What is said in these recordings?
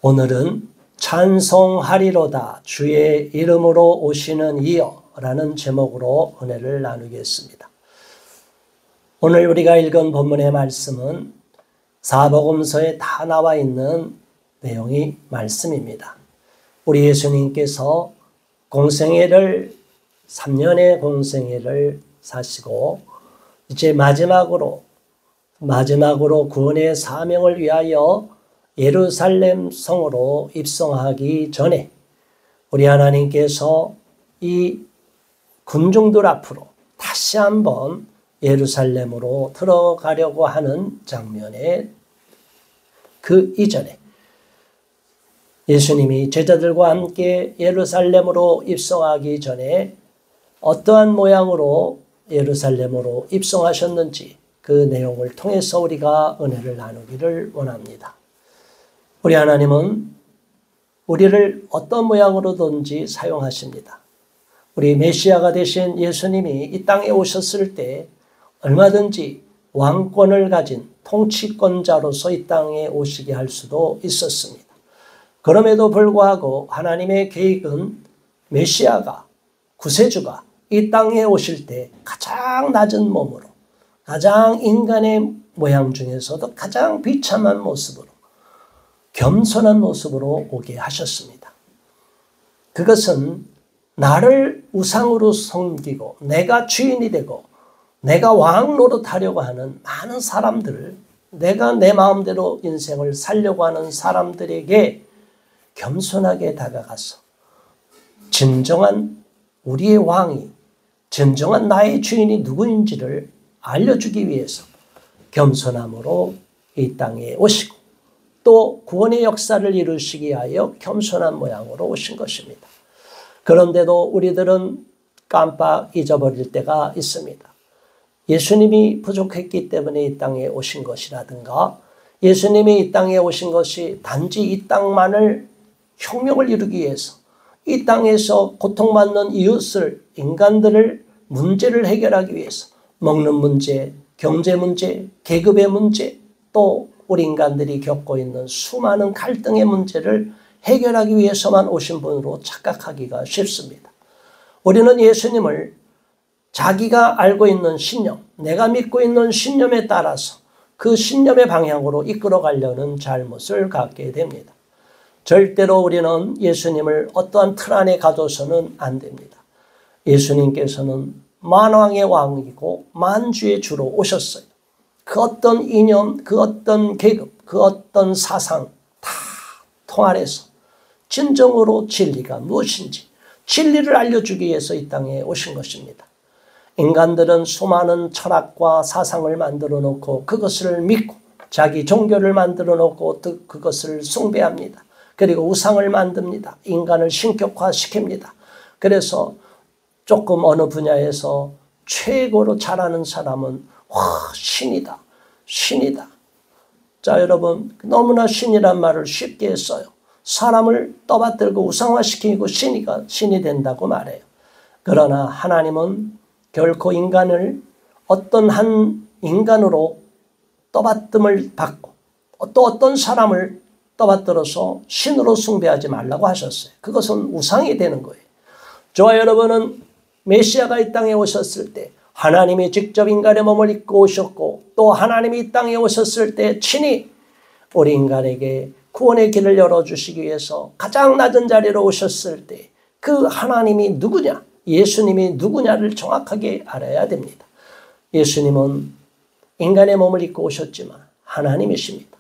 오늘은 찬송하리로다 주의 이름으로 오시는 이여 라는 제목으로 은혜를 나누겠습니다. 오늘 우리가 읽은 본문의 말씀은 사복음서에 다 나와 있는 내용이 말씀입니다. 우리 예수님께서 공생애를 3년의 공생애를 사시고 이제 마지막으로 구원의 사명을 위하여 예루살렘 성으로 입성하기 전에 우리 하나님께서 이 군중들 앞으로 다시 한번 예루살렘으로 들어가려고 하는 장면에 그 이전에 예수님이 제자들과 함께 예루살렘으로 입성하기 전에 어떠한 모양으로 예루살렘으로 입성하셨는지 그 내용을 통해서 우리가 은혜를 나누기를 원합니다. 우리 하나님은 우리를 어떤 모양으로든지 사용하십니다. 우리 메시아가 되신 예수님이 이 땅에 오셨을 때 얼마든지 왕권을 가진 통치권자로서 이 땅에 오시게 할 수도 있었습니다. 그럼에도 불구하고 하나님의 계획은 메시아가, 구세주가 이 땅에 오실 때 가장 낮은 몸으로, 가장 인간의 모양 중에서도 가장 비참한 모습으로, 겸손한 모습으로 오게 하셨습니다. 그것은 나를 우상으로 섬기고 내가 주인이 되고 내가 왕 노릇하려고 하는 많은 사람들, 내가 내 마음대로 인생을 살려고 하는 사람들에게 겸손하게 다가가서 진정한 우리의 왕이, 진정한 나의 주인이 누구인지를 알려주기 위해서 겸손함으로 이 땅에 오시고 또 구원의 역사를 이루시기 위하여 겸손한 모양으로 오신 것입니다. 그런데도 우리들은 깜빡 잊어버릴 때가 있습니다. 예수님이 부족했기 때문에 이 땅에 오신 것이라든가 예수님이 이 땅에 오신 것이 단지 이 땅만을 혁명을 이루기 위해서 이 땅에서 고통받는 이웃을, 인간들을 문제를 해결하기 위해서 먹는 문제, 경제 문제, 계급의 문제, 또 우리 인간들이 겪고 있는 수많은 갈등의 문제를 해결하기 위해서만 오신 분으로 착각하기가 쉽습니다. 우리는 예수님을 자기가 알고 있는 신념, 내가 믿고 있는 신념에 따라서 그 신념의 방향으로 이끌어가려는 잘못을 갖게 됩니다. 절대로 우리는 예수님을 어떠한 틀 안에 가둬서는 안 됩니다. 예수님께서는 만왕의 왕이고 만주의 주로 오셨어요. 그 어떤 이념, 그 어떤 계급, 그 어떤 사상 다 통할해서 진정으로 진리가 무엇인지 진리를 알려주기 위해서 이 땅에 오신 것입니다. 인간들은 수많은 철학과 사상을 만들어 놓고 그것을 믿고 자기 종교를 만들어 놓고 그것을 숭배합니다. 그리고 우상을 만듭니다. 인간을 신격화시킵니다. 그래서 조금 어느 분야에서 최고로 잘하는 사람은 신이다. 신이다. 자, 여러분, 너무나 신이란 말을 쉽게 써요. 사람을 떠받들고 우상화시키고 신이 된다고 말해요. 그러나 하나님은 결코 인간을 어떤 한 인간으로 떠받듦을 받고 또 어떤 사람을 떠받들어서 신으로 숭배하지 말라고 하셨어요. 그것은 우상이 되는 거예요. 저와 여러분은 메시아가 이 땅에 오셨을 때 하나님이 직접 인간의 몸을 입고 오셨고 또 하나님이 이 땅에 오셨을 때 친히 우리 인간에게 구원의 길을 열어주시기 위해서 가장 낮은 자리로 오셨을 때 그 하나님이 누구냐, 예수님이 누구냐를 정확하게 알아야 됩니다. 예수님은 인간의 몸을 입고 오셨지만 하나님이십니다.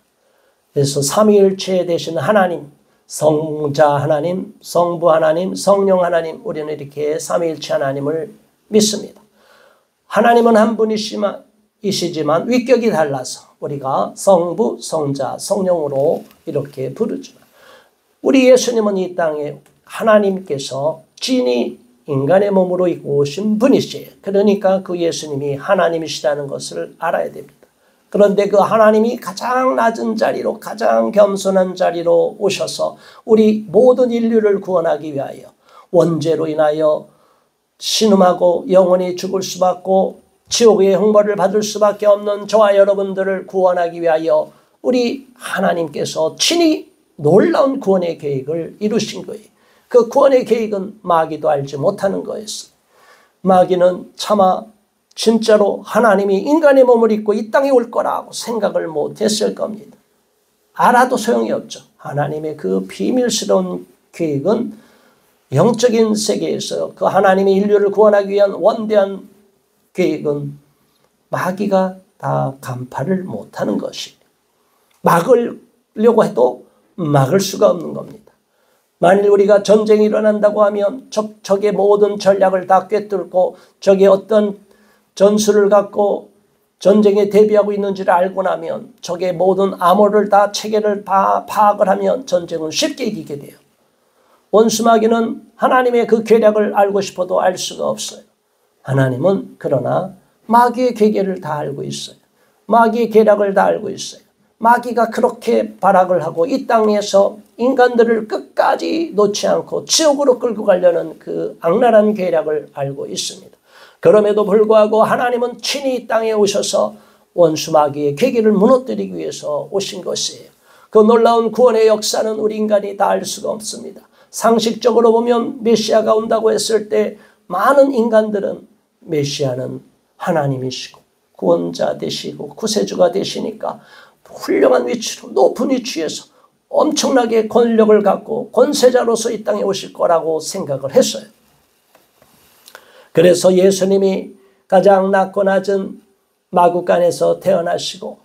그래서 삼위일체 되신 하나님, 성자 하나님, 성부 하나님, 성령 하나님, 우리는 이렇게 삼위일체 하나님을 믿습니다. 하나님은 한 분이시지만 위격이 달라서 우리가 성부, 성자, 성령으로 이렇게 부르지만 우리 예수님은 이 땅에 하나님께서 진히 인간의 몸으로 입고 오신 분이시에요. 그러니까 그 예수님이 하나님이시라는 것을 알아야 됩니다. 그런데 그 하나님이 가장 낮은 자리로, 가장 겸손한 자리로 오셔서 우리 모든 인류를 구원하기 위하여 원죄로 인하여 신음하고 영원히 죽을 수밖에, 지옥의 형벌을 받을 수밖에 없는 저와 여러분들을 구원하기 위하여 우리 하나님께서 친히 놀라운 구원의 계획을 이루신 거예요. 그 구원의 계획은 마귀도 알지 못하는 거였어요. 마귀는 차마 진짜로 하나님이 인간의 몸을 입고 이 땅에 올 거라고 생각을 못했을 겁니다. 알아도 소용이 없죠. 하나님의 그 비밀스러운 계획은 영적인 세계에서 그 하나님의 인류를 구원하기 위한 원대한 계획은 마귀가 다 간파를 못하는 것이, 막으려고 해도 막을 수가 없는 겁니다. 만일 우리가 전쟁이 일어난다고 하면 적의 모든 전략을 다 꿰뚫고 적의 어떤 전술을 갖고 전쟁에 대비하고 있는지를 알고 나면 적의 모든 암호를 다 체계를 다 파악을 하면 전쟁은 쉽게 이기게 돼요. 원수 마귀는 하나님의 그 계략을 알고 싶어도 알 수가 없어요. 하나님은 그러나 마귀의 계계를 다 알고 있어요. 마귀의 계략을 다 알고 있어요. 마귀가 그렇게 발악을 하고 이 땅에서 인간들을 끝까지 놓지 않고 지옥으로 끌고 가려는 그 악랄한 계략을 알고 있습니다. 그럼에도 불구하고 하나님은 친히 이 땅에 오셔서 원수 마귀의 계기를 무너뜨리기 위해서 오신 것이에요. 그 놀라운 구원의 역사는 우리 인간이 다 알 수가 없습니다. 상식적으로 보면 메시아가 온다고 했을 때 많은 인간들은 메시아는 하나님이시고 구원자 되시고 구세주가 되시니까 훌륭한 위치로 높은 위치에서 엄청나게 권력을 갖고 권세자로서 이 땅에 오실 거라고 생각을 했어요. 그래서 예수님이 가장 낮고 낮은 마구간에서 태어나시고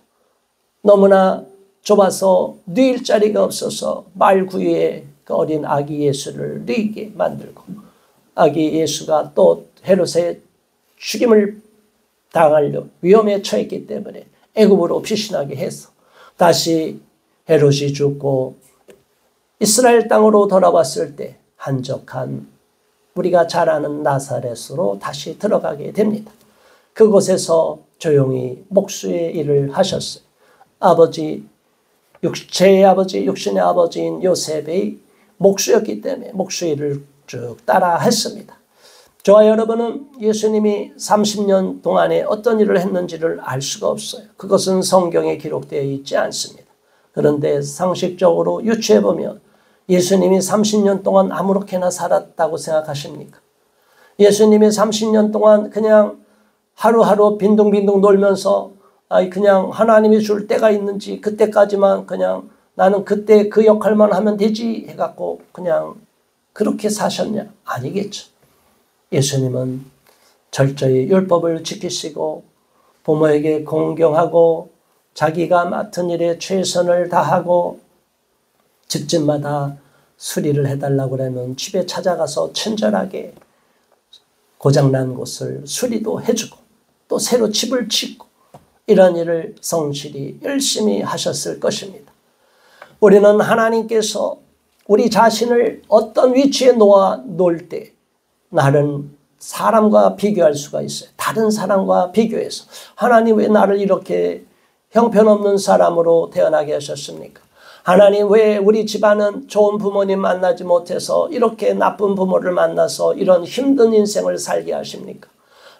너무나 좁아서 누일 자리가 없어서 말구유에 그 어린 아기 예수를 누이게 만들고 아기 예수가 또 헤롯의 죽임을 당하려 위험에 처했기 때문에 애굽으로 피신하게 해서 다시 헤롯이 죽고 이스라엘 땅으로 돌아왔을 때 한적한 우리가 잘 아는 나사렛으로 다시 들어가게 됩니다. 그곳에서 조용히 목수의 일을 하셨어요. 제 아버지, 육신의 아버지인 요셉의 목수였기 때문에 목수 일을 쭉 따라 했습니다. 저와 여러분은 예수님이 30년 동안에 어떤 일을 했는지를 알 수가 없어요. 그것은 성경에 기록되어 있지 않습니다. 그런데 상식적으로 유추해보면 예수님이 30년 동안 아무렇게나 살았다고 생각하십니까? 예수님이 30년 동안 그냥 하루하루 빈둥빈둥 놀면서 그냥 하나님이 줄 때가 있는지 그때까지만 그냥 나는 그때 그 역할만 하면 되지 해갖고 그냥 그렇게 사셨냐? 아니겠죠. 예수님은 철저히 율법을 지키시고 부모에게 공경하고 자기가 맡은 일에 최선을 다하고 집집마다 수리를 해달라고 그러면 집에 찾아가서 친절하게 고장난 곳을 수리도 해주고 또 새로 집을 짓고 이런 일을 성실히 열심히 하셨을 것입니다. 우리는 하나님께서 우리 자신을 어떤 위치에 놓을 때 나는 사람과 비교할 수가 있어요. 다른 사람과 비교해서 하나님 왜 나를 이렇게 형편없는 사람으로 태어나게 하셨습니까? 하나님 왜 우리 집안은 좋은 부모님 만나지 못해서 이렇게 나쁜 부모를 만나서 이런 힘든 인생을 살게 하십니까?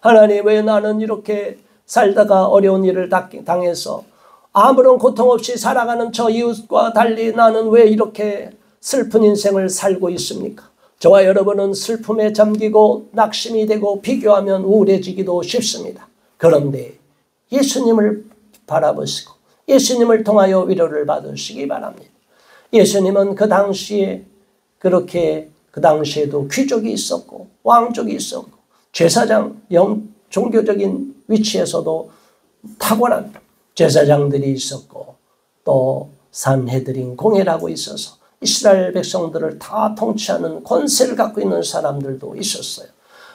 하나님 왜 나는 이렇게 살다가 어려운 일을 당해서 아무런 고통 없이 살아가는 저 이웃과 달리 나는 왜 이렇게 슬픈 인생을 살고 있습니까? 저와 여러분은 슬픔에 잠기고 낙심이 되고 비교하면 우울해지기도 쉽습니다. 그런데 예수님을 바라보시고 예수님을 통하여 위로를 받으시기 바랍니다. 예수님은 그 당시에 그렇게 그 당시에도 귀족이 있었고 왕족이 있었고 제사장 종교적인 위치에서도 탁월한 제사장들이 있었고 또 산헤드린 공회라고 있어서 이스라엘 백성들을 다 통치하는 권세를 갖고 있는 사람들도 있었어요.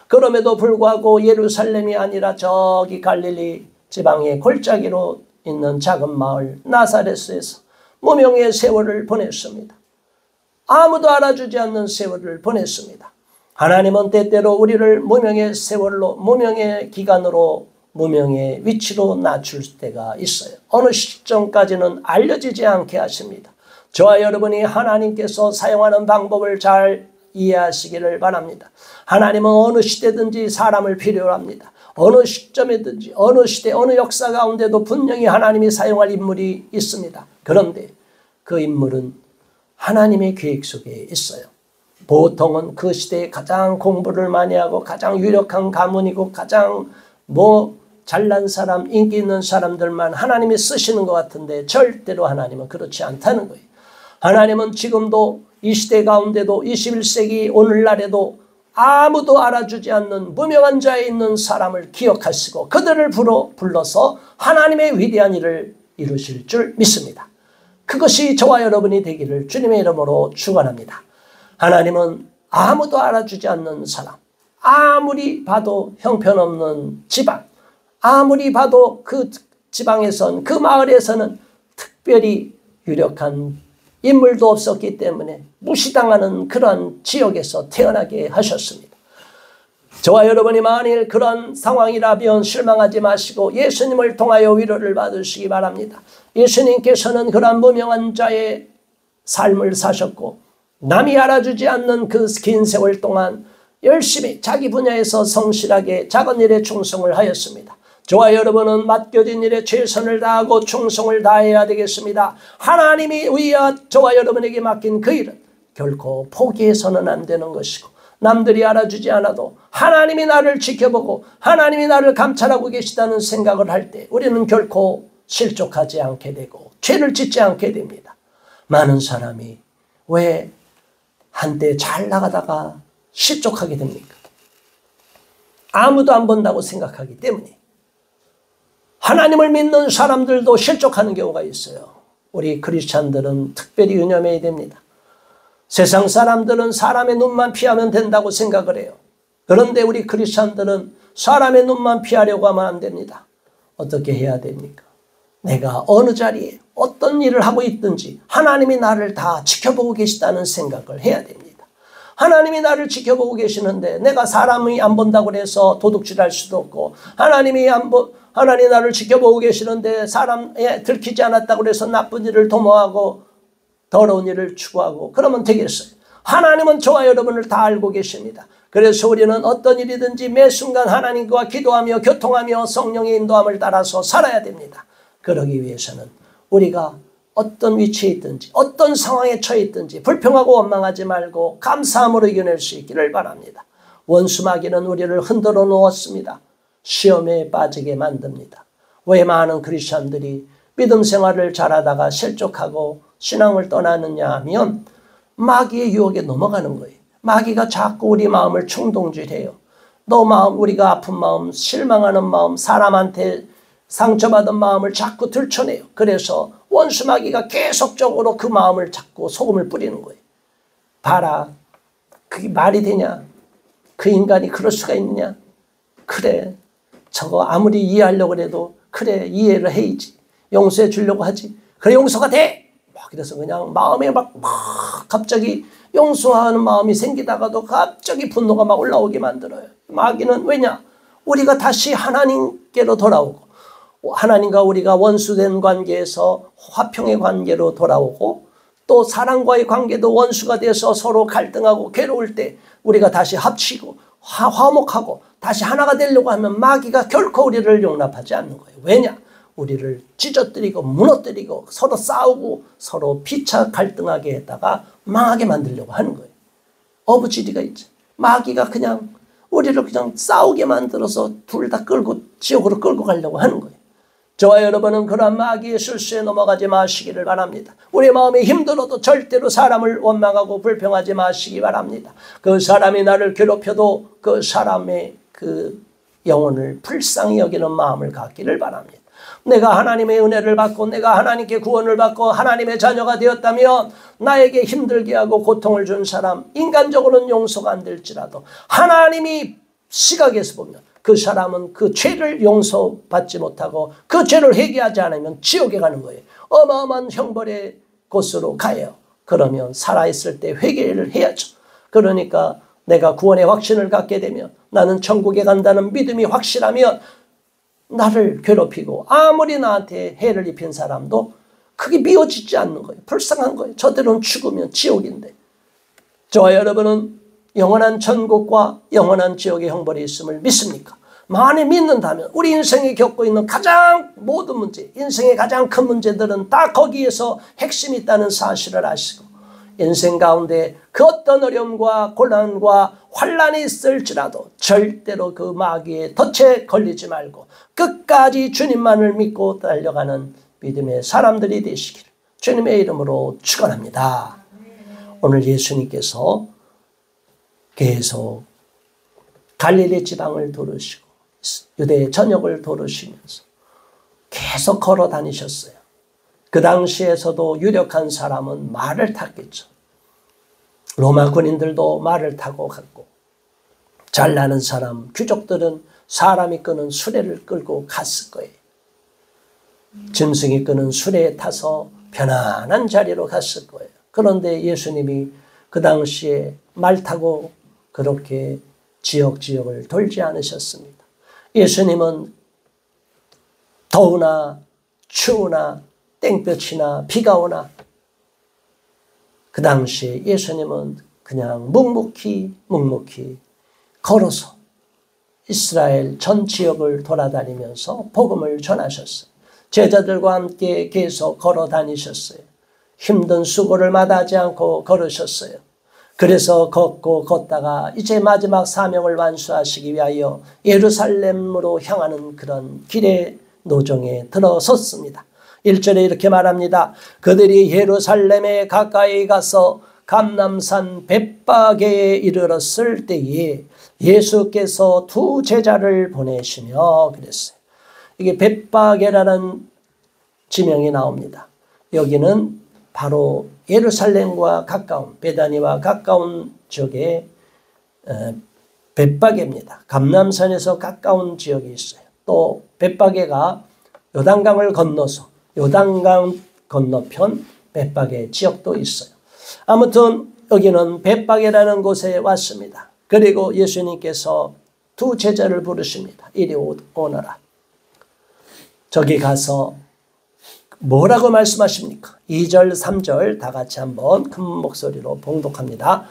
그럼에도 불구하고 예루살렘이 아니라 저기 갈릴리 지방의 골짜기로 있는 작은 마을 나사렛에서 무명의 세월을 보냈습니다. 아무도 알아주지 않는 세월을 보냈습니다. 하나님은 때때로 우리를 무명의 세월로 무명의 기간으로 무명의 위치로 낮출 때가 있어요. 어느 시점까지는 알려지지 않게 하십니다. 저와 여러분이 하나님께서 사용하는 방법을 잘 이해하시기를 바랍니다. 하나님은 어느 시대든지 사람을 필요로 합니다. 어느 시점에든지 어느 시대 어느 역사 가운데도 분명히 하나님이 사용할 인물이 있습니다. 그런데 그 인물은 하나님의 계획 속에 있어요. 보통은 그 시대에 가장 공부를 많이 하고 가장 유력한 가문이고 가장 잘난 사람, 인기 있는 사람들만 하나님이 쓰시는 것 같은데 절대로 하나님은 그렇지 않다는 거예요. 하나님은 지금도 이 시대 가운데도 21세기 오늘날에도 아무도 알아주지 않는 무명한 자에 있는 사람을 기억하시고 그들을 불러서 하나님의 위대한 일을 이루실 줄 믿습니다. 그것이 저와 여러분이 되기를 주님의 이름으로 축원합니다. 하나님은 아무도 알아주지 않는 사람, 아무리 봐도 형편없는 집안, 아무리 봐도 그 지방에선 그 마을에서는 특별히 유력한 인물도 없었기 때문에 무시당하는 그런 지역에서 태어나게 하셨습니다. 저와 여러분이 만일 그런 상황이라면 실망하지 마시고 예수님을 통하여 위로를 받으시기 바랍니다. 예수님께서는 그런 무명한 자의 삶을 사셨고 남이 알아주지 않는 그 긴 세월 동안 열심히 자기 분야에서 성실하게 작은 일에 충성을 하였습니다. 저와 여러분은 맡겨진 일에 최선을 다하고 충성을 다해야 되겠습니다. 하나님이 저와 여러분에게 맡긴 그 일은 결코 포기해서는 안 되는 것이고 남들이 알아주지 않아도 하나님이 나를 지켜보고 하나님이 나를 감찰하고 계시다는 생각을 할 때 우리는 결코 실족하지 않게 되고 죄를 짓지 않게 됩니다. 많은 사람이 왜 한때 잘 나가다가 실족하게 됩니까? 아무도 안 본다고 생각하기 때문에. 하나님을 믿는 사람들도 실족하는 경우가 있어요. 우리 크리스찬들은 특별히 유념해야 됩니다. 세상 사람들은 사람의 눈만 피하면 된다고 생각을 해요. 그런데 우리 크리스찬들은 사람의 눈만 피하려고 하면 안 됩니다. 어떻게 해야 됩니까? 내가 어느 자리에 어떤 일을 하고 있든지 하나님이 나를 다 지켜보고 계시다는 생각을 해야 됩니다. 하나님이 나를 지켜보고 계시는데 내가 사람이 안 본다고 해서 도둑질할 수도 없고 하나님 나를 지켜보고 계시는데 사람에 들키지 않았다고 해서 나쁜 일을 도모하고 더러운 일을 추구하고 그러면 되겠어요. 하나님은 저와 여러분을 다 알고 계십니다. 그래서 우리는 어떤 일이든지 매 순간 하나님과 기도하며 교통하며 성령의 인도함을 따라서 살아야 됩니다. 그러기 위해서는 우리가 어떤 위치에 있든지 어떤 상황에 처해 있든지 불평하고 원망하지 말고 감사함으로 이겨낼 수 있기를 바랍니다. 원수 마귀는 우리를 흔들어 놓았습니다. 시험에 빠지게 만듭니다. 왜 많은 크리스천들이 믿음 생활을 잘하다가 실족하고 신앙을 떠나느냐 하면 마귀의 유혹에 넘어가는 거예요. 마귀가 자꾸 우리 마음을 충동질해요. 우리가 아픈 마음, 실망하는 마음, 사람한테 상처받은 마음을 자꾸 들춰내요. 그래서 원수 마귀가 계속적으로 그 마음을 자꾸 소금을 뿌리는 거예요. 봐라, 그게 말이 되냐? 그 인간이 그럴 수가 있느냐? 그래, 저거 아무리 이해하려고 해도 그래, 이해를 해야지. 용서해 주려고 하지. 그래, 용서가 돼! 그래서 그냥 마음에 막 갑자기 용서하는 마음이 생기다가도 갑자기 분노가 막 올라오게 만들어요. 마귀는 왜냐? 우리가 다시 하나님께로 돌아오고 하나님과 우리가 원수된 관계에서 화평의 관계로 돌아오고 또 사랑과의 관계도 원수가 돼서 서로 갈등하고 괴로울 때 우리가 다시 합치고 화목하고 다시 하나가 되려고 하면 마귀가 결코 우리를 용납하지 않는 거예요. 왜냐? 우리를 찢어뜨리고 무너뜨리고 서로 싸우고 서로 피차 갈등하게 했다가 망하게 만들려고 하는 거예요. 어부지리가 있죠. 마귀가 그냥 우리를 그냥 싸우게 만들어서 둘 다 지옥으로 끌고 가려고 하는 거예요. 저와 여러분은 그런 마귀의 실수에 넘어가지 마시기를 바랍니다. 우리 마음이 힘들어도 절대로 사람을 원망하고 불평하지 마시기 바랍니다. 그 사람이 나를 괴롭혀도 그 사람의 그 영혼을 불쌍히 여기는 마음을 갖기를 바랍니다. 내가 하나님의 은혜를 받고 내가 하나님께 구원을 받고 하나님의 자녀가 되었다면 나에게 힘들게 하고 고통을 준 사람 인간적으로는 용서가 안 될지라도 하나님이 시각에서 보면 그 사람은 그 죄를 용서받지 못하고 그 죄를 회개하지 않으면 지옥에 가는 거예요. 어마어마한 형벌의 곳으로 가요. 그러면 살아있을 때 회개를 해야죠. 그러니까 내가 구원의 확신을 갖게 되면 나는 천국에 간다는 믿음이 확실하면 나를 괴롭히고 아무리 나한테 해를 입힌 사람도 그게 미워지지 않는 거예요. 불쌍한 거예요. 저들은 죽으면 지옥인데. 저와 여러분은 영원한 천국과 영원한 지옥의 형벌이 있음을 믿습니까? 만일 믿는다면 우리 인생에 겪고 있는 가장 모든 문제, 인생의 가장 큰 문제들은 다 거기에서 핵심이 있다는 사실을 아시고 인생 가운데 그 어떤 어려움과 고난과 환난이 있을지라도 절대로 그 마귀의 덫에 걸리지 말고 끝까지 주님만을 믿고 달려가는 믿음의 사람들이 되시기를 주님의 이름으로 축원합니다. 오늘 예수님께서 계속 갈릴리 지방을 도르시고 유대 전역을 도르시면서 계속 걸어 다니셨어요. 그 당시에서도 유력한 사람은 말을 탔겠죠. 로마 군인들도 말을 타고 갔고, 잘나는 사람, 귀족들은 사람이 끄는 수레를 끌고 갔을 거예요. 짐승이 끄는 수레에 타서 편안한 자리로 갔을 거예요. 그런데 예수님이 그 당시에 말 타고 그렇게 지역을 돌지 않으셨습니다. 예수님은 더우나 추우나 땡볕이나 비가 오나 그 당시에 예수님은 그냥 묵묵히 걸어서 이스라엘 전 지역을 돌아다니면서 복음을 전하셨어요. 제자들과 함께 계속 걸어 다니셨어요. 힘든 수고를 마다하지 않고 걸으셨어요. 그래서 걷다가 이제 마지막 사명을 완수하시기 위하여 예루살렘으로 향하는 그런 길의 노정에 들어섰습니다. 1절에 이렇게 말합니다. 그들이 예루살렘에 가까이 가서 감람산 벳바게에 이르렀을 때에 예수께서 두 제자를 보내시며 그랬어요. 이게 벳바게라는 지명이 나옵니다. 여기는 바로 예루살렘과 가까운 베다니와 가까운 지역의 벳바게입니다. 감람산에서 가까운 지역이 있어요. 또 벳바게가 요단강을 건너서 요단강 건너편 벳바게 지역도 있어요. 아무튼 여기는 벳바게라는 곳에 왔습니다. 그리고 예수님께서 두 제자를 부르십니다. 이리 오너라. 저기 가서 뭐라고 말씀하십니까? 2절 3절 다 같이 한번 큰 목소리로 봉독합니다.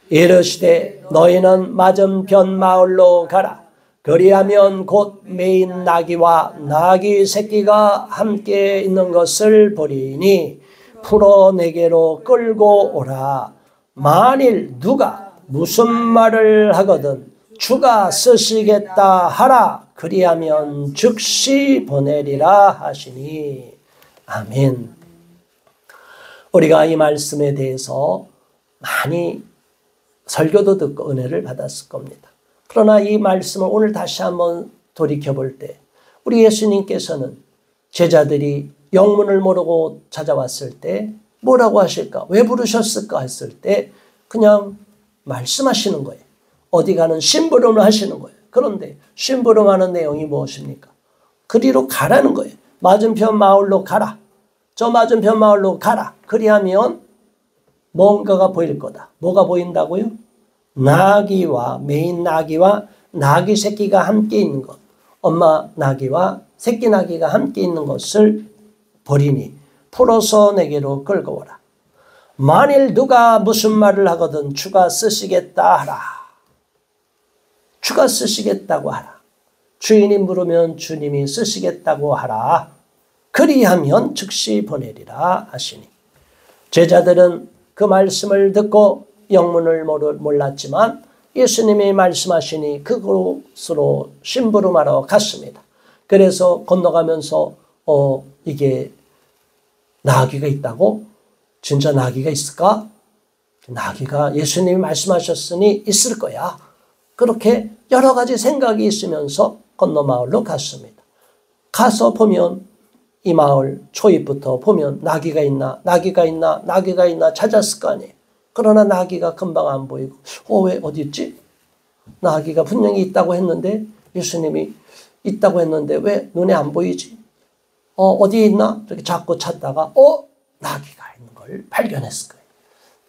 이르시되 너희는 맞은편 마을로 가라. 그리하면 곧 매인 나귀와 나귀 새끼가 함께 있는 것을 보리니 풀어 내게로 끌고 오라. 만일 누가 무슨 말을 하거든 주가 쓰시겠다 하라. 그리하면 즉시 보내리라 하시니. 아멘. 우리가 이 말씀에 대해서 많이 설교도 듣고 은혜를 받았을 겁니다. 그러나 이 말씀을 오늘 다시 한번 돌이켜볼 때 우리 예수님께서는 제자들이 영문을 모르고 찾아왔을 때 뭐라고 하실까? 왜 부르셨을까? 했을 때 그냥 말씀하시는 거예요. 어디 가는 심부름을 하시는 거예요. 그런데 심부름하는 내용이 무엇입니까? 그리로 가라는 거예요. 맞은편 마을로 가라. 저 맞은편 마을로 가라. 그리하면 뭔가가 보일 거다. 뭐가 보인다고요? 나귀와 매인 나귀와 나귀 새끼가 함께 있는 것. 엄마 나귀와 새끼 나귀가 함께 있는 것을 보리니 풀어서 내게로 끌고 오라. 만일 누가 무슨 말을 하거든 주가 쓰시겠다 하라. 주가 쓰시겠다고 하라. 주인이 물으면 주님이 쓰시겠다고 하라. 그리하면 즉시 보내리라 하시니. 제자들은 그 말씀을 듣고 영문을 몰랐지만 예수님이 말씀하시니 그곳으로 심부름하러 갔습니다. 그래서 건너가면서 이게 나귀가 있다고? 진짜 나귀가 있을까? 나귀가 예수님이 말씀하셨으니 있을 거야. 그렇게 여러 가지 생각이 있으면서 건너 마을로 갔습니다. 가서 보면 이 마을 초입부터 보면 나귀가 있나 찾았을 거 아니에요. 그러나 나귀가 금방 안 보이고 왜 어디 있지? 나귀가 분명히 있다고 했는데 예수님이 있다고 했는데 왜 눈에 안 보이지? 어디에 있나? 이렇게 자꾸 찾다가 나귀가 있는 걸 발견했을 거예요.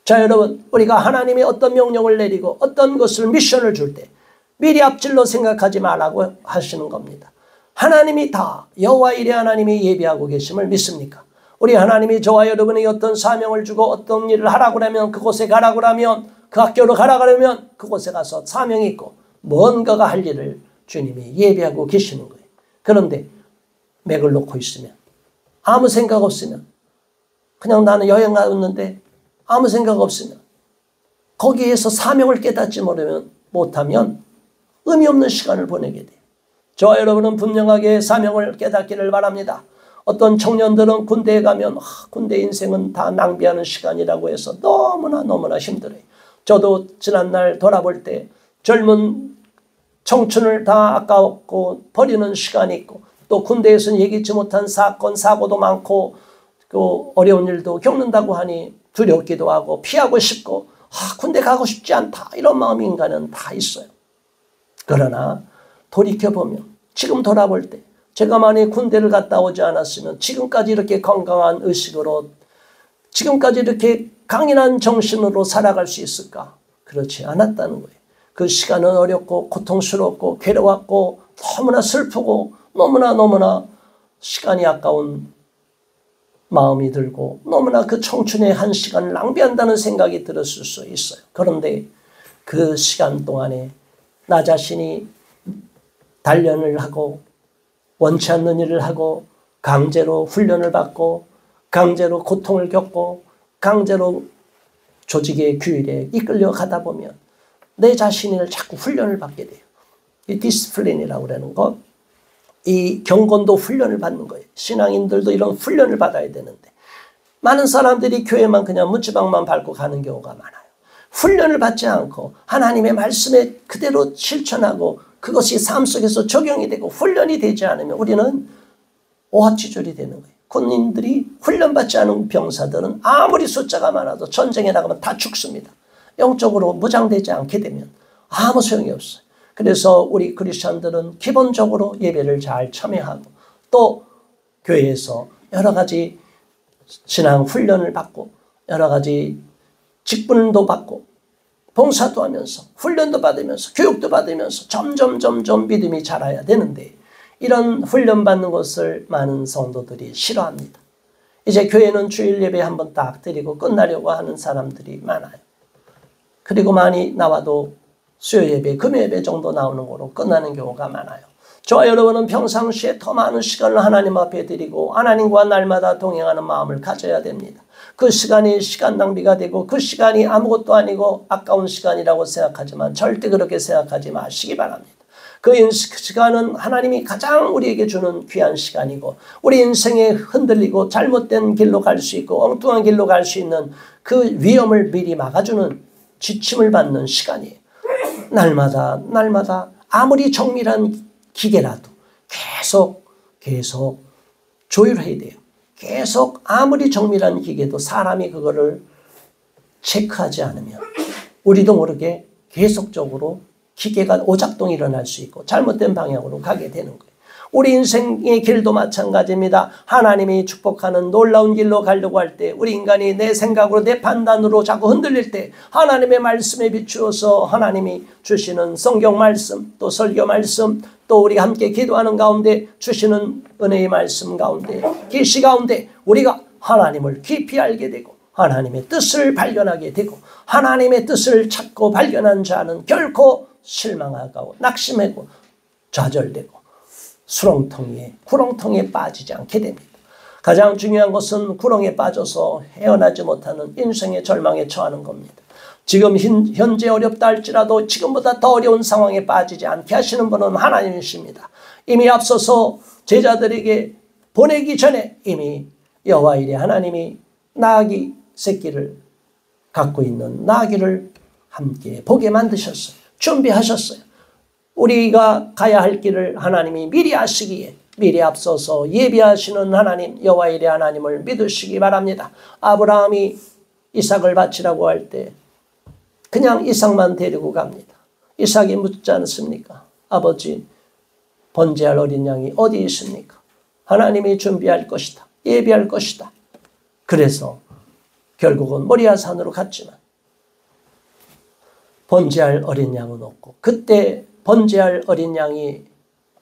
자, 여러분, 우리가 하나님이 어떤 명령을 내리고 어떤 것을 미션을 줄 때 미리 앞질러 생각하지 말라고 하시는 겁니다. 하나님이 다 여호와 이레 하나님이 예비하고 계심을 믿습니까? 우리 하나님이 저와 여러분이 어떤 사명을 주고 어떤 일을 하라고 하면 그곳에 가라고 하면 그 학교로 가라고 하면 그곳에 가서 사명이 있고 뭔가가 할 일을 주님이 예비하고 계시는 거예요. 그런데 맥을 놓고 있으면 아무 생각 없으면 그냥 나는 여행 갔는데 아무 생각 없으면, 거기에서 사명을 깨닫지 못하면 의미 없는 시간을 보내게 돼요. 저와 여러분은 분명하게 사명을 깨닫기를 바랍니다. 어떤 청년들은 군대에 가면 군대 인생은 다 낭비하는 시간이라고 해서 너무나 힘들어요. 저도 지난날 돌아볼 때 젊은 청춘을 다 아까웠고 버리는 시간이 있고, 또 군대에서는 얘기치 못한 사건 사고도 많고 그 어려운 일도 겪는다고 하니 두렵기도 하고 피하고 싶고 군대 가고 싶지 않다, 이런 마음이 인간은 다 있어요. 그러나 돌이켜보면, 지금 돌아볼 때 제가 만약 군대를 갔다 오지 않았으면 지금까지 이렇게 건강한 의식으로, 지금까지 이렇게 강인한 정신으로 살아갈 수 있을까? 그렇지 않았다는 거예요. 그 시간은 어렵고 고통스럽고 괴로웠고 너무나 슬프고 너무나 시간이 아까운 마음이 들고 너무나 그 청춘의 한 시간을 낭비한다는 생각이 들었을 수 있어요. 그런데 그 시간 동안에 나 자신이 단련을 하고 원치 않는 일을 하고 강제로 훈련을 받고 강제로 고통을 겪고 강제로 조직의 규율에 이끌려 가다 보면 내 자신을 자꾸 훈련을 받게 돼요. 이 디스플린이라고 그러는 것, 이 경건도 훈련을 받는 거예요. 신앙인들도 이런 훈련을 받아야 되는데 많은 사람들이 교회만 그냥 문지방만 밟고 가는 경우가 많아요. 훈련을 받지 않고 하나님의 말씀에 그대로 실천하고 그것이 삶 속에서 적용이 되고 훈련이 되지 않으면 우리는 오합지졸이 되는 거예요. 군인들이 훈련받지 않은 병사들은 아무리 숫자가 많아도 전쟁에 나가면 다 죽습니다. 영적으로 무장되지 않게 되면 아무 소용이 없어요. 그래서 우리 크리스천들은 기본적으로 예배를 잘 참여하고 또 교회에서 여러 가지 신앙 훈련을 받고 여러 가지 직분도 받고 봉사도 하면서 훈련도 받으면서 교육도 받으면서 점점 믿음이 자라야 되는데 이런 훈련받는 것을 많은 성도들이 싫어합니다. 이제 교회는 주일 예배 한번 딱 드리고 끝나려고 하는 사람들이 많아요. 그리고 많이 나와도 수요 예배, 금요 예배 정도 나오는 거로 끝나는 경우가 많아요. 저와 여러분은 평상시에 더 많은 시간을 하나님 앞에 드리고 하나님과 날마다 동행하는 마음을 가져야 됩니다. 그 시간이 시간 낭비가 되고 그 시간이 아무것도 아니고 아까운 시간이라고 생각하지만 절대 그렇게 생각하지 마시기 바랍니다. 그 시간은 하나님이 가장 우리에게 주는 귀한 시간이고 우리 인생에 흔들리고 잘못된 길로 갈 수 있고 엉뚱한 길로 갈 수 있는 그 위험을 미리 막아주는 지침을 받는 시간이에요. 날마다 아무리 정밀한 기계라도 계속 조율해야 돼요. 계속 아무리 정밀한 기계도 사람이 그거를 체크하지 않으면 우리도 모르게 계속적으로 기계가 오작동이 일어날 수 있고 잘못된 방향으로 가게 되는 거예요. 우리 인생의 길도 마찬가지입니다. 하나님이 축복하는 놀라운 길로 가려고 할 때 우리 인간이 내 생각으로 내 판단으로 자꾸 흔들릴 때 하나님의 말씀에 비추어서 하나님이 주시는 성경 말씀 또 설교 말씀 또 우리가 함께 기도하는 가운데 주시는 은혜의 말씀 가운데 계시 가운데 우리가 하나님을 깊이 알게 되고 하나님의 뜻을 발견하게 되고 하나님의 뜻을 찾고 발견한 자는 결코 실망하고 낙심하고 좌절되고 구렁텅이에 빠지지 않게 됩니다. 가장 중요한 것은 구렁에 빠져서 헤어나지 못하는 인생의 절망에 처하는 겁니다. 지금 현재 어렵다 할지라도 지금보다 더 어려운 상황에 빠지지 않게 하시는 분은 하나님이십니다. 이미 앞서서 제자들에게 보내기 전에 이미 여호와 이레 하나님이 나귀 새끼를 갖고 있는 나귀를 함께 보게 만드셨어요. 준비하셨어요. 우리가 가야 할 길을 하나님이 미리 아시기에 미리 앞서서 예비하시는 하나님 여호와 이레 하나님을 믿으시기 바랍니다. 아브라함이 이삭을 바치라고 할 때 그냥 이삭만 데리고 갑니다. 이삭이 묻지 않습니까? 아버지 번제할 어린 양이 어디 있습니까? 하나님이 준비할 것이다. 예비할 것이다. 그래서 결국은 모리아산으로 갔지만 번제할 어린 양은 없고 그때 번제할 어린 양이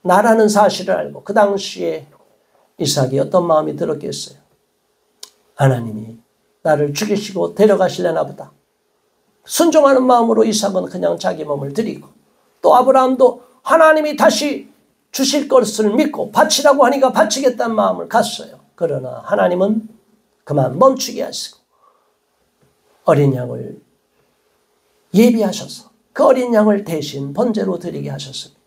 나라는 사실을 알고 그 당시에 이삭이 어떤 마음이 들었겠어요? 하나님이 나를 죽이시고 데려가실려나 보다. 순종하는 마음으로 이삭은 그냥 자기 몸을 드리고 또 아브라함도 하나님이 다시 주실 것을 믿고 바치라고 하니까 바치겠다는 마음을 갔어요. 그러나 하나님은 그만 멈추게 하시고 어린 양을 예비하셔서 그 어린 양을 대신 번제로 드리게 하셨습니다.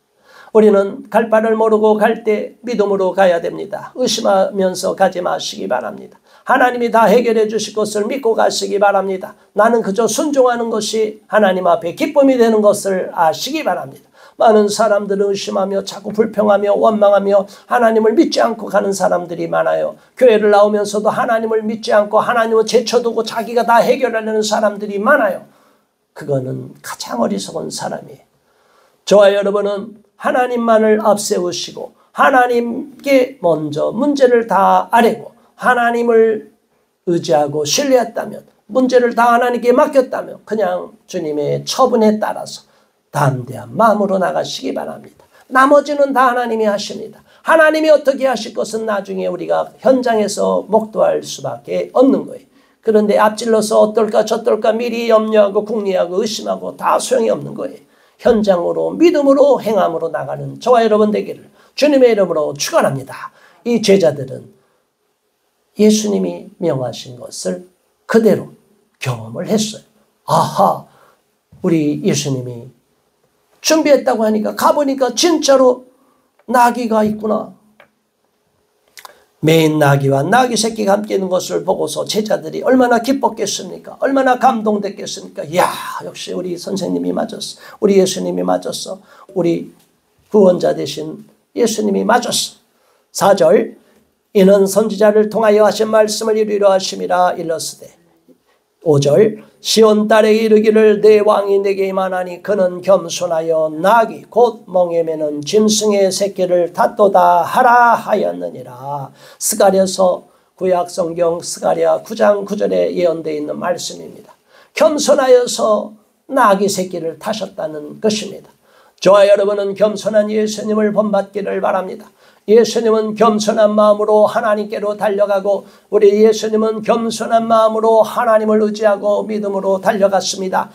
우리는 갈 바를 모르고 갈 때 믿음으로 가야 됩니다. 의심하면서 가지 마시기 바랍니다. 하나님이 다 해결해 주실 것을 믿고 가시기 바랍니다. 나는 그저 순종하는 것이 하나님 앞에 기쁨이 되는 것을 아시기 바랍니다. 많은 사람들은 의심하며 자꾸 불평하며 원망하며 하나님을 믿지 않고 가는 사람들이 많아요. 교회를 나오면서도 하나님을 믿지 않고 하나님을 제쳐두고 자기가 다 해결하려는 사람들이 많아요. 그거는 가장 어리석은 사람이에요. 저와 여러분은 하나님만을 앞세우시고 하나님께 먼저 문제를 다 아뢰고 하나님을 의지하고 신뢰했다면, 문제를 다 하나님께 맡겼다면 그냥 주님의 처분에 따라서 담대한 마음으로 나가시기 바랍니다. 나머지는 다 하나님이 하십니다. 하나님이 어떻게 하실 것은 나중에 우리가 현장에서 목도할 수밖에 없는 거예요. 그런데 앞질러서 어떨까 저떨까 미리 염려하고 궁리하고 의심하고 다 소용이 없는 거예요. 현장으로 믿음으로 행함으로 나가는 저와 여러분 되기를 주님의 이름으로 축원합니다. 이 제자들은 예수님이 명하신 것을 그대로 경험을 했어요. 아하, 우리 예수님이 준비했다고 하니까 가보니까 진짜로 나귀가 있구나. 매인 나귀와 나귀 새끼가 함께 있는 것을 보고서 제자들이 얼마나 기뻤겠습니까? 얼마나 감동됐겠습니까? 이야, 역시 우리 선생님이 맞았어. 우리 예수님이 맞았어. 우리 구원자 되신 예수님이 맞았어. 4절, 이는 선지자를 통하여 하신 말씀을 이루려 하심이라 일렀으되 5절, 시온 딸에 이르기를 내 왕이 내게 임하나니 그는 겸손하여 나귀 곧 멍에 매는 짐승의 새끼를 닫도다 하라 하였느니라. 스가랴서 구약성경 스가랴 9장 9절에 예언되어 있는 말씀입니다. 겸손하여서 나귀 새끼를 타셨다는 것입니다. 저와 여러분은 겸손한 예수님을 본받기를 바랍니다. 예수님은 겸손한 마음으로 하나님께로 달려가고 우리 예수님은 겸손한 마음으로 하나님을 의지하고 믿음으로 달려갔습니다.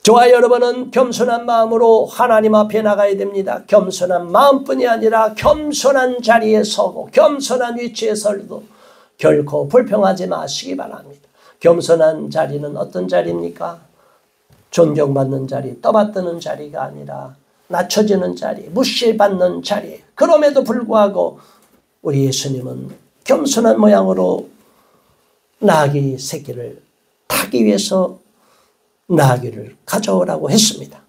저와 여러분은 겸손한 마음으로 하나님 앞에 나가야 됩니다. 겸손한 마음뿐이 아니라 겸손한 자리에 서고 겸손한 위치에 서도 결코 불평하지 마시기 바랍니다. 겸손한 자리는 어떤 자리입니까? 존경받는 자리, 떠받드는 자리가 아니라 낮춰지는 자리, 무시받는 자리. 그럼에도 불구하고 우리 예수님은 겸손한 모양으로 나귀 새끼를 타기 위해서 나귀를 가져오라고 했습니다.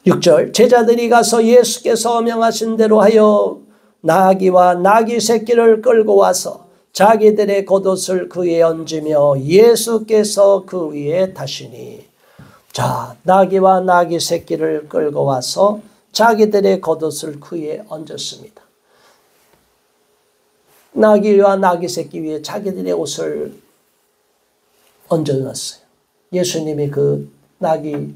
6절, 제자들이 가서 예수께서 명하신 대로 하여 나귀와 나귀 새끼를 끌고 와서 자기들의 겉옷을 그 위에 얹으며 예수께서 그 위에 타시니. 자, 나귀와 나귀 새끼를 끌고 와서 자기들의 겉옷을 그 위에 얹었습니다. 나귀와 나귀 새끼 위에 자기들의 옷을 얹어놨어요. 예수님이 그 나귀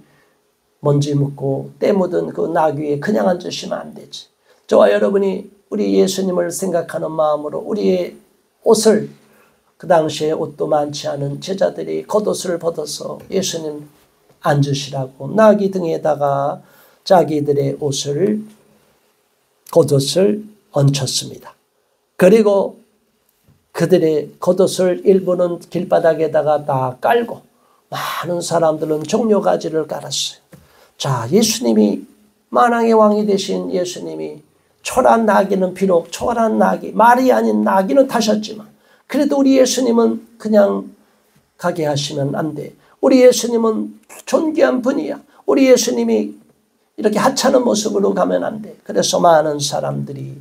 먼지 묻고 때 묻은 그 나귀 위에 그냥 앉으시면 안 되지. 저와 여러분이 우리 예수님을 생각하는 마음으로 우리의 옷을, 그 당시에 옷도 많지 않은 제자들이 겉옷을 벗어서 예수님 앉으시라고 나귀 등에다가 자기들의 옷을, 겉옷을 얹혔습니다. 그리고 그들의 겉옷을 일부는 길바닥에다가 다 깔고 많은 사람들은 종려가지를 깔았어요. 자, 예수님이 만왕의 왕이 되신 예수님이 초라한 나귀는 비록 초라한 나귀, 말이 아닌 나귀는 타셨지만 그래도 우리 예수님은 그냥 가게 하시면 안 돼. 우리 예수님은 존귀한 분이야. 우리 예수님이 이렇게 하찮은 모습으로 가면 안 돼. 그래서 많은 사람들이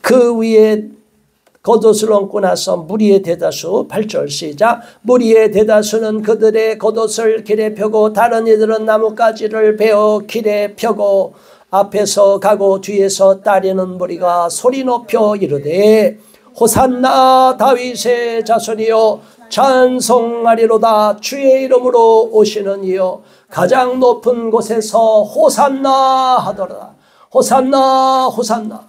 그 위에 겉옷을 얹고 나서 무리의 대다수, 8절 시작, 무리의 대다수는 그들의 겉옷을 길에 펴고 다른 이들은 나뭇가지를 베어 길에 펴고 앞에서 가고 뒤에서 따르는 무리가 소리 높여 이르되 호산나 다윗의 자손이여 찬송하리로다. 주의 이름으로 오시는 이여 가장 높은 곳에서 호산나 하더라. 호산나 호산나.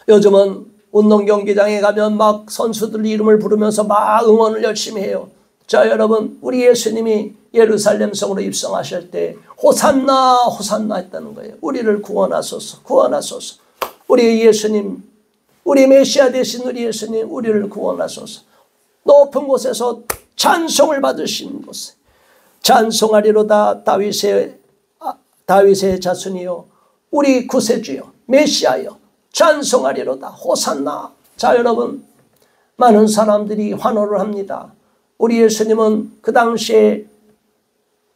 요즘은 운동 경기장에 가면 막 선수들 이름을 부르면서 막 응원을 열심히 해요. 자, 여러분, 우리 예수님이 예루살렘 성으로 입성하실 때 호산나 호산나 했다는 거예요. 우리를 구원하소서 구원하소서. 우리 예수님, 우리 메시아 되신 우리 예수님, 우리를 구원하소서. 높은 곳에서 찬송을 받으신 곳에 찬송하리로다. 다윗의 자손이여 우리 구세주여 메시아여 찬송하리로다. 호산나. 자, 여러분, 많은 사람들이 환호를 합니다. 우리 예수님은 그 당시에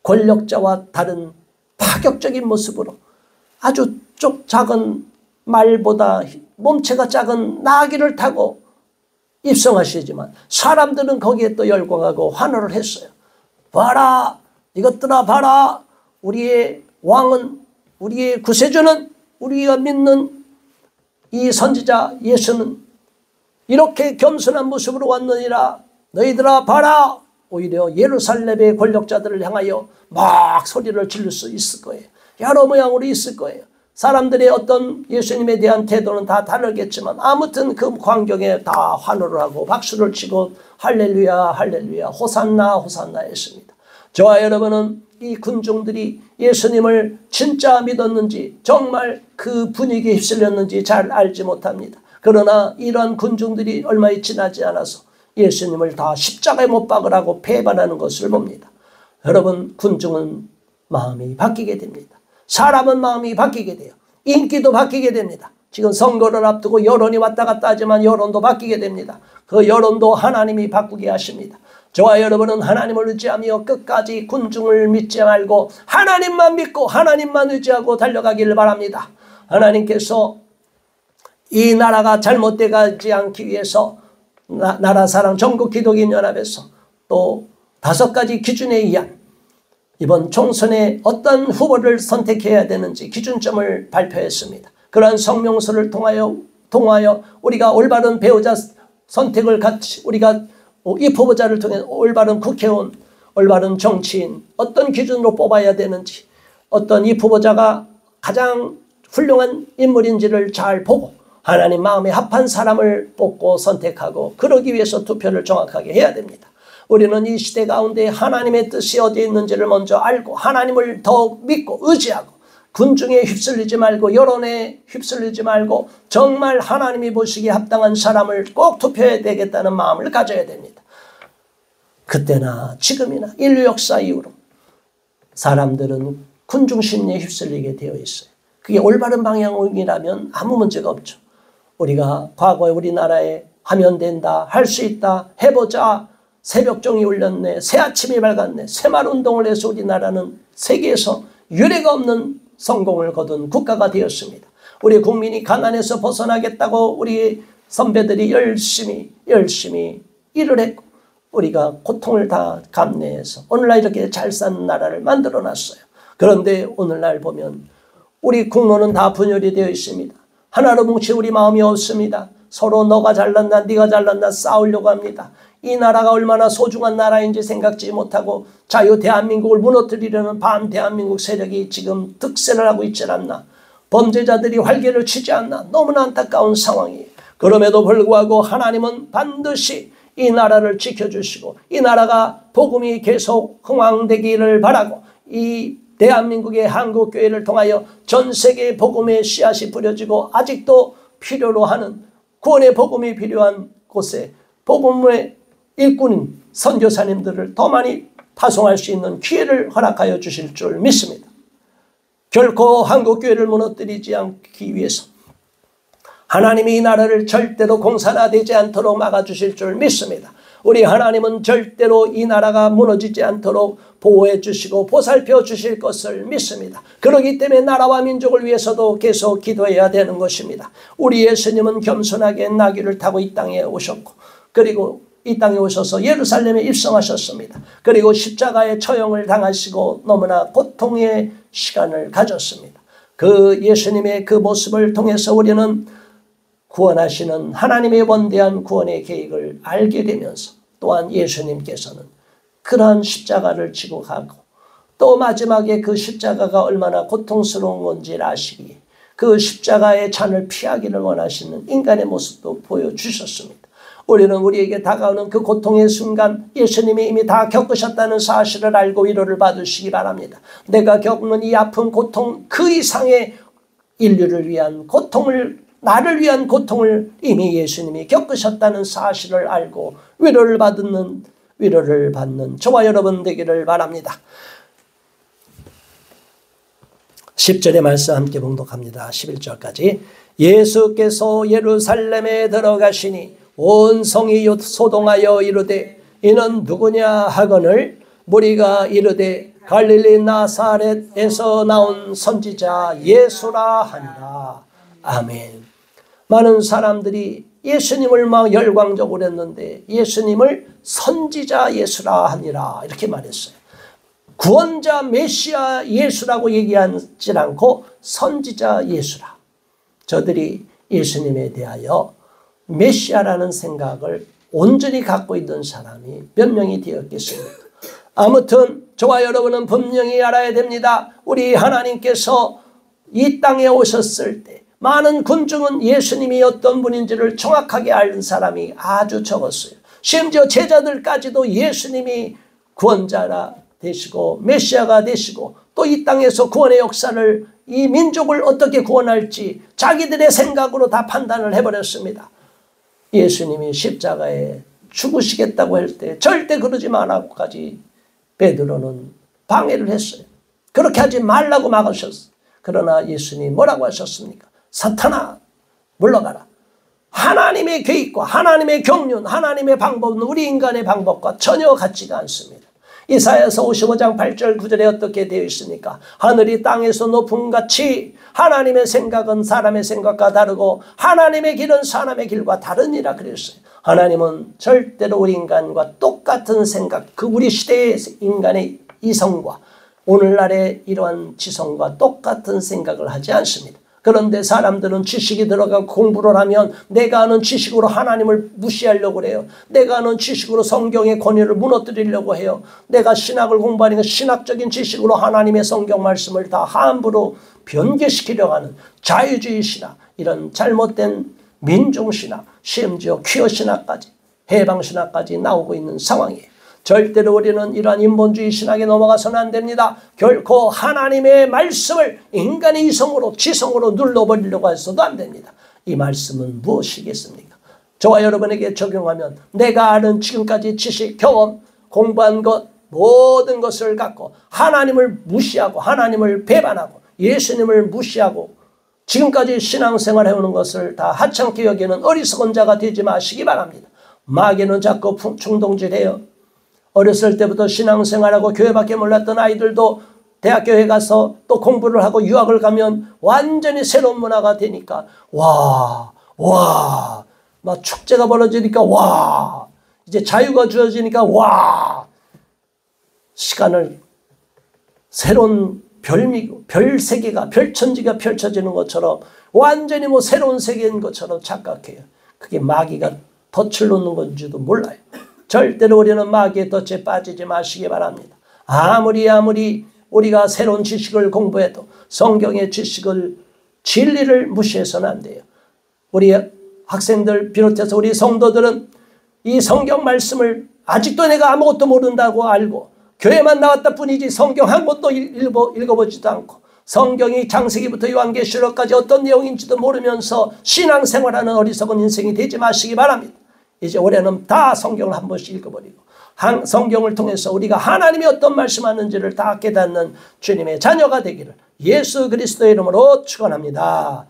권력자와 다른 파격적인 모습으로 아주 작은 말보다 몸체가 작은 나귀를 타고 입성하시지만 사람들은 거기에 또 열광하고 환호를 했어요. 봐라, 이것들아 봐라, 우리의 왕은, 우리의 구세주는, 우리가 믿는 이 선지자 예수는 이렇게 겸손한 모습으로 왔느니라. 너희들아 봐라. 오히려 예루살렘의 권력자들을 향하여 막 소리를 지를 수 있을 거예요. 여러 모양으로 있을 거예요. 사람들의 어떤 예수님에 대한 태도는 다 다르겠지만 아무튼 그 광경에 다 환호를 하고 박수를 치고 할렐루야 할렐루야 호산나 호산나 했습니다. 저와 여러분은 이 군중들이 예수님을 진짜 믿었는지 정말 그 분위기에 휩쓸렸는지 잘 알지 못합니다. 그러나 이러한 군중들이 얼마 지나지 않아서 예수님을 다 십자가에 못 박으라고 배반하는 것을 봅니다. 여러분, 군중은 마음이 바뀌게 됩니다. 사람은 마음이 바뀌게 돼요. 인기도 바뀌게 됩니다. 지금 선거를 앞두고 여론이 왔다 갔다 하지만 여론도 바뀌게 됩니다. 그 여론도 하나님이 바꾸게 하십니다. 저와 여러분은 하나님을 의지하며 끝까지 군중을 믿지 말고 하나님만 믿고 하나님만 의지하고 달려가기를 바랍니다. 하나님께서 이 나라가 잘못되지 않기 위해서 나라사랑 전국기독인연합에서 또 5가지 기준에 의한 이번 총선에 어떤 후보를 선택해야 되는지 기준점을 발표했습니다. 그러한 성명서를 통하여 우리가 올바른 배우자 선택을 같이 우리가 이 후보자를 통해 올바른 국회의원, 올바른 정치인 어떤 기준으로 뽑아야 되는지 어떤 이 후보자가 가장 훌륭한 인물인지를 잘 보고 하나님 마음에 합한 사람을 뽑고 선택하고 그러기 위해서 투표를 정확하게 해야 됩니다. 우리는 이 시대 가운데 하나님의 뜻이 어디에 있는지를 먼저 알고 하나님을 더욱 믿고 의지하고 군중에 휩쓸리지 말고 여론에 휩쓸리지 말고 정말 하나님이 보시기에 합당한 사람을 꼭 투표해야 되겠다는 마음을 가져야 됩니다. 그때나 지금이나 인류 역사 이후로 사람들은 군중 심리에 휩쓸리게 되어 있어요. 그게 올바른 방향이라면 아무 문제가 없죠. 우리가 과거에 우리나라에 하면 된다, 할 수 있다, 해보자, 새벽종이 울렸네, 새아침이 밝았네, 새마을운동을 해서 우리나라는 세계에서 유례가 없는 성공을 거둔 국가가 되었습니다. 우리 국민이 가난에서 벗어나겠다고 우리 선배들이 열심히 일을 했고 우리가 고통을 다 감내해서 오늘날 이렇게 잘 사는 나라를 만들어놨어요. 그런데 오늘날 보면 우리 국론은 다 분열이 되어 있습니다. 하나로 뭉친 우리 마음이 없습니다. 서로 너가 잘났나 네가 잘났나 싸우려고 합니다. 이 나라가 얼마나 소중한 나라인지 생각지 못하고 자유 대한민국을 무너뜨리려는 반대한민국 세력이 지금 득세를 하고 있지 않나. 범죄자들이 활개를 치지 않나. 너무나 안타까운 상황이에요. 그럼에도 불구하고 하나님은 반드시 이 나라를 지켜주시고 이 나라가 복음이 계속 흥왕되기를 바라고 이 대한민국의 한국교회를 통하여 전 세계의 복음의 씨앗이 뿌려지고 아직도 필요로 하는 구원의 복음이 필요한 곳에 복음의 일꾼인 선교사님들을 더 많이 파송할 수 있는 기회를 허락하여 주실 줄 믿습니다. 결코 한국교회를 무너뜨리지 않기 위해서 하나님이 이 나라를 절대로 공산화되지 않도록 막아주실 줄 믿습니다. 우리 하나님은 절대로 이 나라가 무너지지 않도록 보호해 주시고 보살펴 주실 것을 믿습니다. 그렇기 때문에 나라와 민족을 위해서도 계속 기도해야 되는 것입니다. 우리 예수님은 겸손하게 나귀를 타고 이 땅에 오셨고 그리고 이 땅에 오셔서 예루살렘에 입성하셨습니다. 그리고 십자가의 처형을 당하시고 너무나 고통의 시간을 가졌습니다. 그 예수님의 그 모습을 통해서 우리는 구원하시는 하나님의 원대한 구원의 계획을 알게 되면서 또한 예수님께서는 그러한 십자가를 지고 가고 또 마지막에 그 십자가가 얼마나 고통스러운 건지를 아시기에 그 십자가의 잔을 피하기를 원하시는 인간의 모습도 보여주셨습니다. 우리는 우리에게 다가오는 그 고통의 순간 예수님이 이미 다 겪으셨다는 사실을 알고 위로를 받으시기 바랍니다. 내가 겪는 이 아픈 고통 그 이상의 인류를 위한 고통을 나를 위한 고통을 이미 예수님이 겪으셨다는 사실을 알고 위로를 받는 저와 여러분 되기를 바랍니다. 10절의 말씀 함께 봉독합니다. 11절까지. 예수께서 예루살렘에 들어가시니 온 성이 소동하여 이르되 이는 누구냐 하거늘 무리가 이르되 갈릴리 나사렛에서 나온 선지자 예수라 하니라. 아멘. 많은 사람들이 예수님을 막 열광적으로 했는데 예수님을 선지자 예수라 하니라 이렇게 말했어요. 구원자 메시아 예수라고 얘기하지 않고 선지자 예수라. 저들이 예수님에 대하여 메시아라는 생각을 온전히 갖고 있던 사람이 몇 명이 되었겠습니까? 아무튼 저와 여러분은 분명히 알아야 됩니다. 우리 하나님께서 이 땅에 오셨을 때 많은 군중은 예수님이 어떤 분인지를 정확하게 아는 사람이 아주 적었어요. 심지어 제자들까지도 예수님이 구원자라 되시고 메시아가 되시고 또 이 땅에서 구원의 역사를 이 민족을 어떻게 구원할지 자기들의 생각으로 다 판단을 해버렸습니다. 예수님이 십자가에 죽으시겠다고 할 때 절대 그러지 말라고까지 베드로는 방해를 했어요. 그렇게 하지 말라고 막으셨어요. 그러나 예수님이 뭐라고 하셨습니까? 사탄아 물러가라. 하나님의 계획과 하나님의 경륜, 하나님의 방법은 우리 인간의 방법과 전혀 같지가 않습니다. 이사야서 55장 8절 9절에 어떻게 되어 있습니까? 하늘이 땅에서 높음같이 하나님의 생각은 사람의 생각과 다르고 하나님의 길은 사람의 길과 다르니라 그랬어요. 하나님은 절대로 우리 인간과 똑같은 생각, 그 우리 시대의 인간의 이성과 오늘날의 이러한 지성과 똑같은 생각을 하지 않습니다. 그런데 사람들은 지식이 들어가고 공부를 하면 내가 아는 지식으로 하나님을 무시하려고 그래요. 내가 아는 지식으로 성경의 권위를 무너뜨리려고 해요. 내가 신학을 공부하니까 신학적인 지식으로 하나님의 성경 말씀을 다 함부로 변개시키려고 하는 자유주의 신학, 이런 잘못된 민중신학, 심지어 퀴어 신학까지, 해방신학까지 나오고 있는 상황이에요. 절대로 우리는 이러한 인본주의 신학에 넘어가서는 안 됩니다. 결코 하나님의 말씀을 인간의 이성으로 지성으로 눌러버리려고 해서도 안 됩니다. 이 말씀은 무엇이겠습니까? 저와 여러분에게 적용하면 내가 아는 지금까지 지식, 경험, 공부한 것 모든 것을 갖고 하나님을 무시하고 하나님을 배반하고 예수님을 무시하고 지금까지 신앙생활 해오는 것을 다 하찮게 여기는 어리석은 자가 되지 마시기 바랍니다. 마귀는 자꾸 충동질해요. 어렸을 때부터 신앙생활하고 교회밖에 몰랐던 아이들도 대학교에 가서 또 공부를 하고 유학을 가면 완전히 새로운 문화가 되니까 막 축제가 벌어지니까 이제 자유가 주어지니까 시간을 새로운 별 세계가 별천지가 펼쳐지는 것처럼 완전히 새로운 세계인 것처럼 착각해요. 그게 마귀가 덫을 놓는 건지도 몰라요. 절대로 우리는 마귀의 덫에 빠지지 마시기 바랍니다. 아무리 우리가 새로운 지식을 공부해도 성경의 지식을 진리를 무시해서는 안 돼요. 우리 학생들 비롯해서 우리 성도들은 이 성경 말씀을 아직도 내가 아무것도 모른다고 알고 교회만 나왔다 뿐이지 성경 한 권도 읽어보지도 않고 성경이 창세기부터 요한계시록까지 어떤 내용인지도 모르면서 신앙생활하는 어리석은 인생이 되지 마시기 바랍니다. 이제 올해는 다 성경을 한 번씩 읽어버리고 성경을 통해서 우리가 하나님이 어떤 말씀하는지를 다 깨닫는 주님의 자녀가 되기를 예수 그리스도의 이름으로 축원합니다.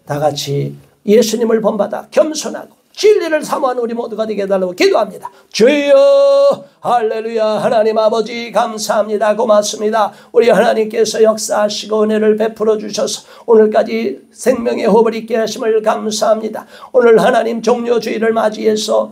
다 같이 예수님을 본받아 겸손하고 진리를 사모하는 우리 모두가 되게 해달라고 기도합니다. 주여 할렐루야. 하나님 아버지 감사합니다. 고맙습니다. 우리 하나님께서 역사하시고 은혜를 베풀어 주셔서 오늘까지 생명의 호흡을 있게 하심을 감사합니다. 오늘 하나님 종려주의를 맞이해서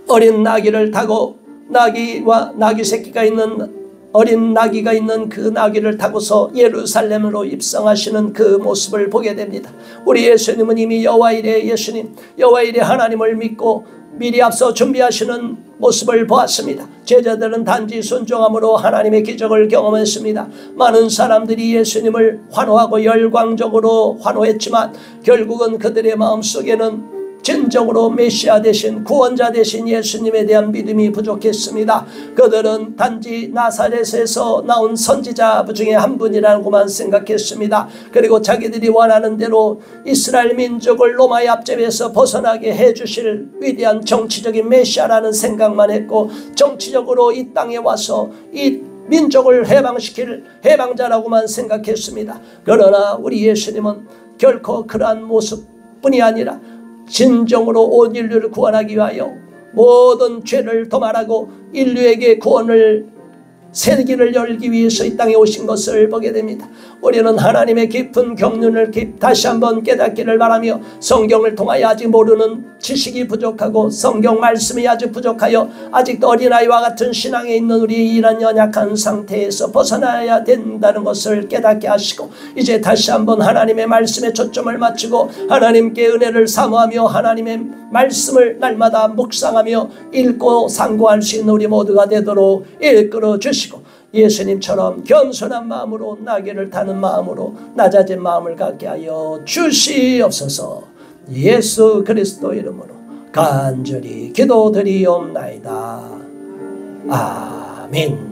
어린 나귀를 타고 나귀와 나귀 새끼가 있는 어린 나귀가 있는 그 나귀를 타고서 예루살렘으로 입성하시는 그 모습을 보게 됩니다. 우리 예수님은 이미 여호와일의 예수님, 여호와일의 하나님을 믿고 미리 앞서 준비하시는 모습을 보았습니다. 제자들은 단지 순종함으로 하나님의 기적을 경험했습니다. 많은 사람들이 예수님을 환호하고 열광적으로 환호했지만 결국은 그들의 마음속에는 진정으로 메시아 되신 구원자 되신 예수님에 대한 믿음이 부족했습니다. 그들은 단지 나사렛에서 나온 선지자 중에 한 분이라고만 생각했습니다. 그리고 자기들이 원하는 대로 이스라엘 민족을 로마의 압제에서 벗어나게 해주실 위대한 정치적인 메시아라는 생각만 했고, 정치적으로 이 땅에 와서 이 민족을 해방시킬 해방자라고만 생각했습니다. 그러나 우리 예수님은 결코 그러한 모습뿐이 아니라 진정으로 온 인류를 구원하기 위하여 모든 죄를 도말하고 인류에게 구원을 세기를 열기 위해서 이 땅에 오신 것을 보게 됩니다. 우리는 하나님의 깊은 경륜을 다시 한번 깨닫기를 바라며, 성경을 통하여 아직 모르는 지식이 부족하고 성경 말씀이 아직 부족하여 아직도 어린아이와 같은 신앙에 있는 우리 이런 연약한 상태에서 벗어나야 된다는 것을 깨닫게 하시고, 이제 다시 한번 하나님의 말씀에 초점을 맞추고 하나님께 은혜를 사모하며 하나님의 말씀을 날마다 묵상하며 읽고 상고할 수 있는 우리 모두가 되도록 이끌어 주시고, 예수님처럼 겸손한 마음으로 나귀를 타는 마음으로 낮아진 마음을 갖게 하여 주시옵소서. 예수 그리스도 이름으로 간절히 기도드리옵나이다. 아멘.